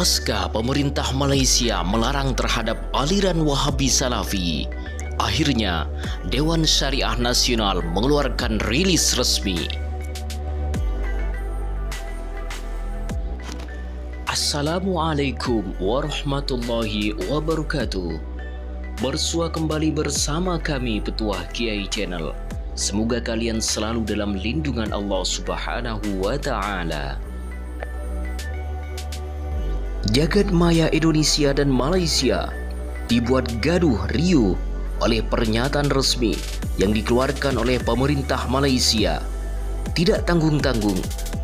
Pasca pemerintah Malaysia melarang terhadap aliran Wahabi Salafi, akhirnya Dewan Syariah Nasional mengeluarkan rilis resmi. Assalamualaikum warahmatullahi wabarakatuh. Bersua kembali bersama kami Petuah Kiai Channel. Semoga kalian selalu dalam lindungan Allah Subhanahu wa Ta'ala. Jagat maya Indonesia dan Malaysia dibuat gaduh riuh oleh pernyataan resmi yang dikeluarkan oleh pemerintah Malaysia. Tidak tanggung-tanggung,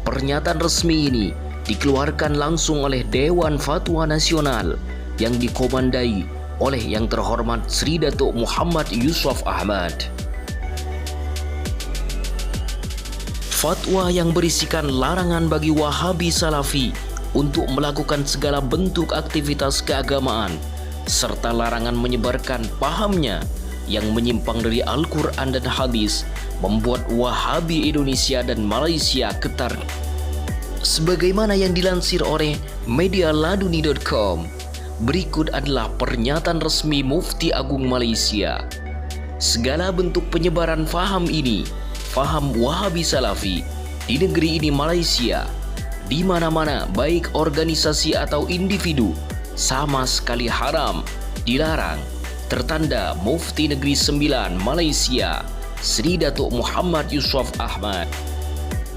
pernyataan resmi ini dikeluarkan langsung oleh Dewan Fatwa Nasional yang dikomandai oleh yang terhormat Sri Datuk Muhammad Yusof Ahmad. Fatwa yang berisikan larangan bagi Wahabi Salafi untuk melakukan segala bentuk aktivitas keagamaan serta larangan menyebarkan pahamnya yang menyimpang dari Al-Quran dan Hadis membuat Wahabi Indonesia dan Malaysia getar. Sebagaimana yang dilansir oleh medialaduni.com, berikut adalah pernyataan resmi Mufti Agung Malaysia. Segala bentuk penyebaran faham ini, faham Wahabi Salafi di negeri ini Malaysia, di mana-mana baik organisasi atau individu, sama sekali haram, dilarang. Tertanda Mufti Negeri Sembilan Malaysia, Sri Datuk Muhammad Yusof Ahmad.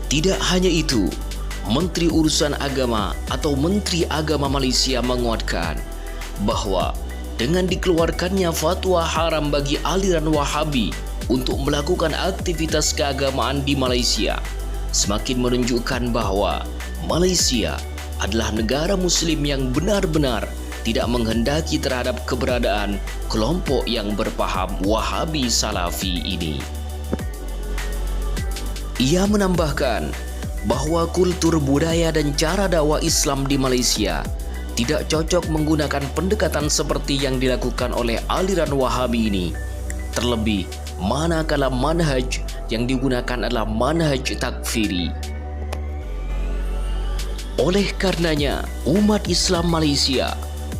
Tidak hanya itu, Menteri Urusan Agama atau Menteri Agama Malaysia menguatkan bahwa dengan dikeluarkannya fatwa haram bagi aliran Wahabi untuk melakukan aktivitas keagamaan di Malaysia, semakin menunjukkan bahwa Malaysia adalah negara Muslim yang benar-benar tidak menghendaki terhadap keberadaan kelompok yang berpaham Wahabi Salafi ini. Ia menambahkan bahwa kultur budaya dan cara dakwah Islam di Malaysia tidak cocok menggunakan pendekatan seperti yang dilakukan oleh aliran Wahabi ini. Terlebih, manakala manhaj yang digunakan adalah manhaj takfiri. Oleh karenanya, umat Islam Malaysia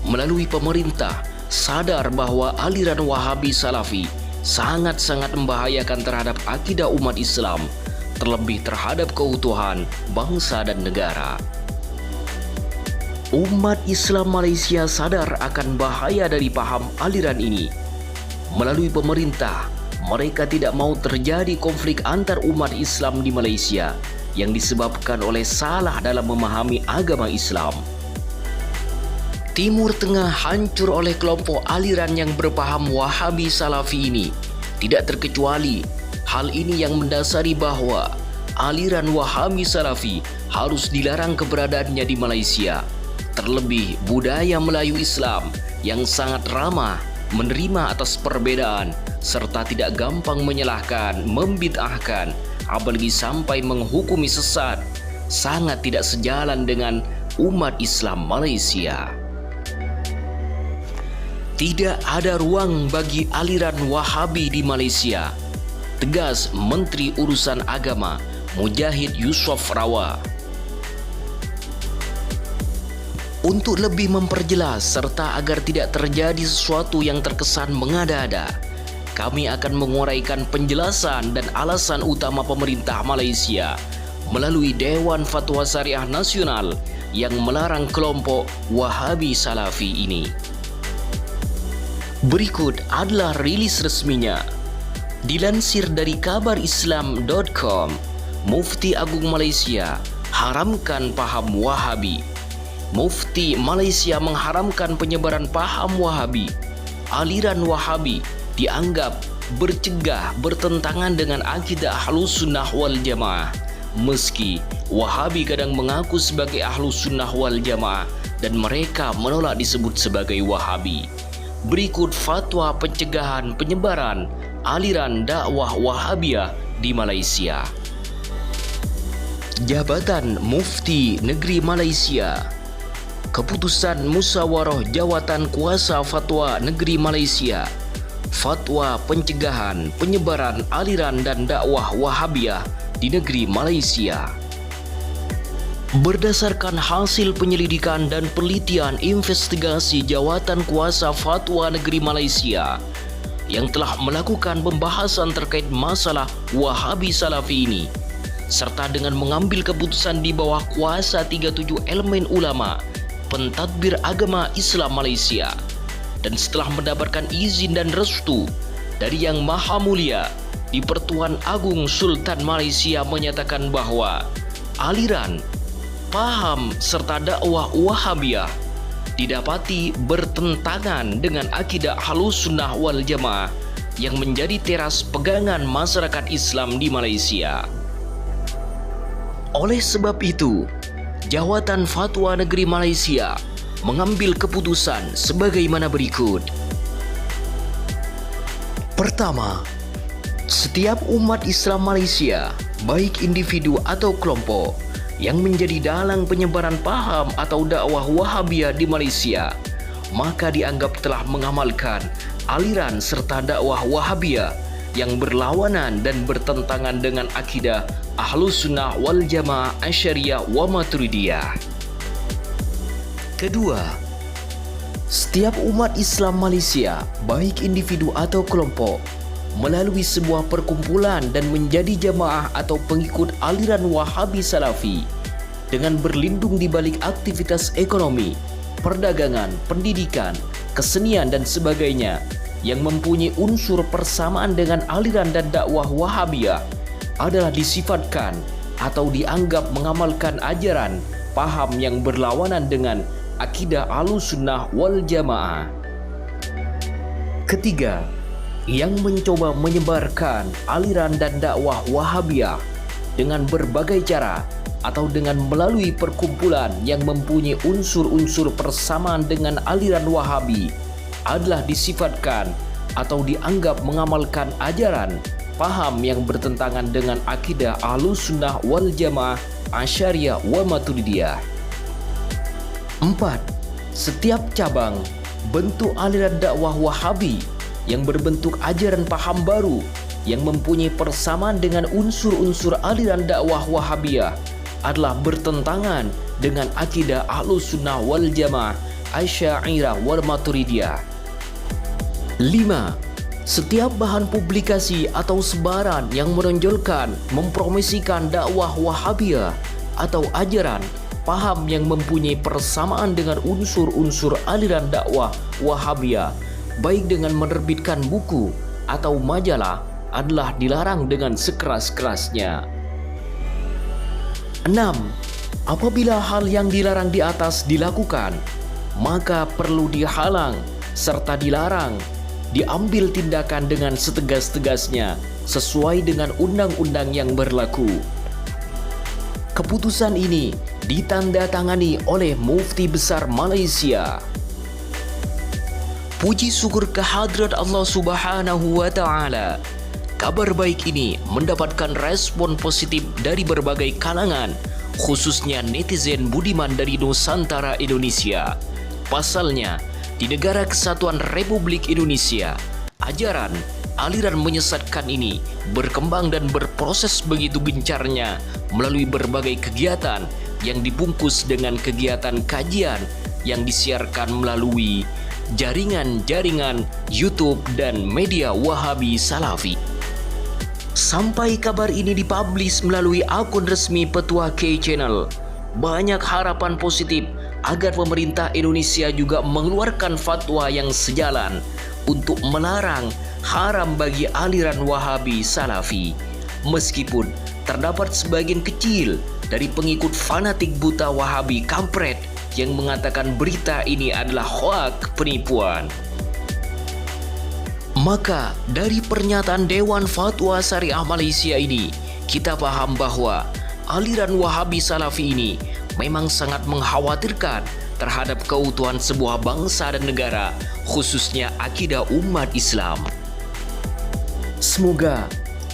melalui pemerintah sadar bahwa aliran Wahabi Salafi sangat-sangat membahayakan terhadap akidah umat Islam, terlebih terhadap keutuhan bangsa dan negara. Umat Islam Malaysia sadar akan bahaya dari paham aliran ini. Melalui pemerintah, mereka tidak mau terjadi konflik antar umat Islam di Malaysia yang disebabkan oleh salah dalam memahami agama Islam. Timur Tengah hancur oleh kelompok aliran yang berpaham Wahabi Salafi ini. Tidak terkecuali hal ini yang mendasari bahwa aliran Wahabi Salafi harus dilarang keberadaannya di Malaysia. Terlebih budaya Melayu Islam yang sangat ramah menerima atas perbedaan serta tidak gampang menyalahkan, membid'ahkan, apalagi sampai menghukumi sesat, sangat tidak sejalan dengan umat Islam Malaysia. Tidak ada ruang bagi aliran Wahabi di Malaysia, tegas Menteri Urusan Agama Mujahid Yusof Rawah. Untuk lebih memperjelas serta agar tidak terjadi sesuatu yang terkesan mengada-ada, kami akan menguraikan penjelasan dan alasan utama pemerintah Malaysia melalui Dewan Fatwa Syariah Nasional yang melarang kelompok Wahabi Salafi ini. Berikut adalah rilis resminya. Dilansir dari kabarislam.com, Mufti Agung Malaysia haramkan paham Wahabi. Mufti Malaysia mengharamkan penyebaran paham Wahabi. Aliran Wahabi dianggap bercegah bertentangan dengan akidah Ahlus Sunnah wal Jamaah. Meski Wahabi kadang mengaku sebagai Ahlus Sunnah wal Jamaah dan mereka menolak disebut sebagai Wahabi. Berikut fatwa pencegahan penyebaran aliran dakwah Wahabiyah di Malaysia. Jabatan Mufti Negeri Malaysia. Keputusan Musyawarah Jawatan Kuasa Fatwa Negeri Malaysia. Fatwa pencegahan penyebaran aliran dan dakwah Wahabiyah di negeri Malaysia. Berdasarkan hasil penyelidikan dan penelitian investigasi Jawatan Kuasa Fatwa Negeri Malaysia yang telah melakukan pembahasan terkait masalah Wahabi Salafi ini, serta dengan mengambil keputusan di bawah kuasa 37 elemen ulama pentadbir agama Islam Malaysia, dan setelah mendapatkan izin dan restu dari Yang Maha Mulia di Pertuan Agung Sultan Malaysia menyatakan bahwa aliran, paham serta dakwah Wahabiyah didapati bertentangan dengan akidah Ahlussunnah wal Jamaah yang menjadi teras pegangan masyarakat Islam di Malaysia. Oleh sebab itu, Jawatan Fatwa Negeri Malaysia mengambil keputusan sebagaimana berikut. Pertama, setiap umat Islam Malaysia, baik individu atau kelompok, yang menjadi dalang penyebaran paham atau dakwah Wahabiyah di Malaysia, maka dianggap telah mengamalkan aliran serta dakwah Wahabiyah yang berlawanan dan bertentangan dengan akidah Ahlussunnah wal Jamaah Asy'ariyah wa Maturidiyah. Kedua, setiap umat Islam Malaysia, baik individu atau kelompok, melalui sebuah perkumpulan dan menjadi jamaah atau pengikut aliran Wahabi Salafi dengan berlindung di balik aktivitas ekonomi, perdagangan, pendidikan, kesenian dan sebagainya yang mempunyai unsur persamaan dengan aliran dan dakwah Wahabiyah adalah disifatkan atau dianggap mengamalkan ajaran, paham yang berlawanan dengan akidah Ahlussunnah wal Jamaah. Ketiga, yang mencoba menyebarkan aliran dan dakwah Wahabiyah dengan berbagai cara atau dengan melalui perkumpulan yang mempunyai unsur-unsur persamaan dengan aliran Wahabi adalah disifatkan atau dianggap mengamalkan ajaran, paham yang bertentangan dengan akidah Ahlussunnah wal Jamaah Asy'ariyah wa Maturidiyah. 4. Setiap cabang bentuk aliran dakwah Wahabi yang berbentuk ajaran paham baru yang mempunyai persamaan dengan unsur-unsur aliran dakwah Wahabiyah adalah bertentangan dengan akidah Ahlussunnah wal Jamaah Asy'ariyah wal Maturidiyah. 5. Setiap bahan publikasi atau sebaran yang menonjolkan, mempromosikan dakwah Wahabiyah atau ajaran, paham yang mempunyai persamaan dengan unsur-unsur aliran dakwah Wahabiyah, baik dengan menerbitkan buku atau majalah, adalah dilarang dengan sekeras-kerasnya. 6. Apabila hal yang dilarang di atas dilakukan, maka perlu dihalang serta dilarang, diambil tindakan dengan setegas-tegasnya sesuai dengan undang-undang yang berlaku. Keputusan ini ditandatangani oleh Mufti Besar Malaysia. Puji syukur kehadrat Allah Subhanahu wa Ta'ala. Kabar baik ini mendapatkan respon positif dari berbagai kalangan, khususnya netizen budiman dari Nusantara Indonesia. Pasalnya, di Negara Kesatuan Republik Indonesia, ajaran aliran menyesatkan ini berkembang dan berproses begitu gencarnya melalui berbagai kegiatan yang dibungkus dengan kegiatan kajian yang disiarkan melalui jaringan-jaringan YouTube dan media Wahabi Salafi. Sampai kabar ini dipublish melalui akun resmi Petua K Channel, banyak harapan positif agar pemerintah Indonesia juga mengeluarkan fatwa yang sejalan untuk melarang haram bagi aliran Wahabi Salafi. Meskipun terdapat sebagian kecil dari pengikut fanatik buta Wahabi kampret yang mengatakan berita ini adalah hoaks, penipuan. Maka dari pernyataan Dewan Fatwa Syariah Malaysia ini, kita paham bahwa aliran Wahabi Salafi ini memang sangat mengkhawatirkan terhadap keutuhan sebuah bangsa dan negara, khususnya akidah umat Islam. Semoga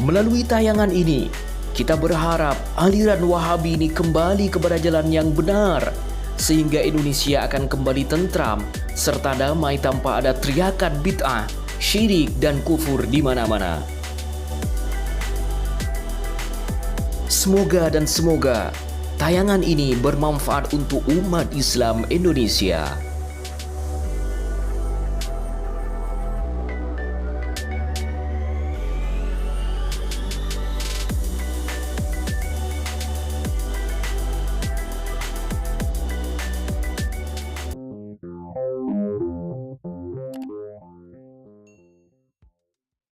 melalui tayangan ini, kita berharap aliran Wahabi ini kembali kepada jalan yang benar, sehingga Indonesia akan kembali tentram serta damai tanpa ada teriakan bid'ah, syirik dan kufur di mana-mana. Semoga Tayangan ini bermanfaat untuk umat Islam Indonesia.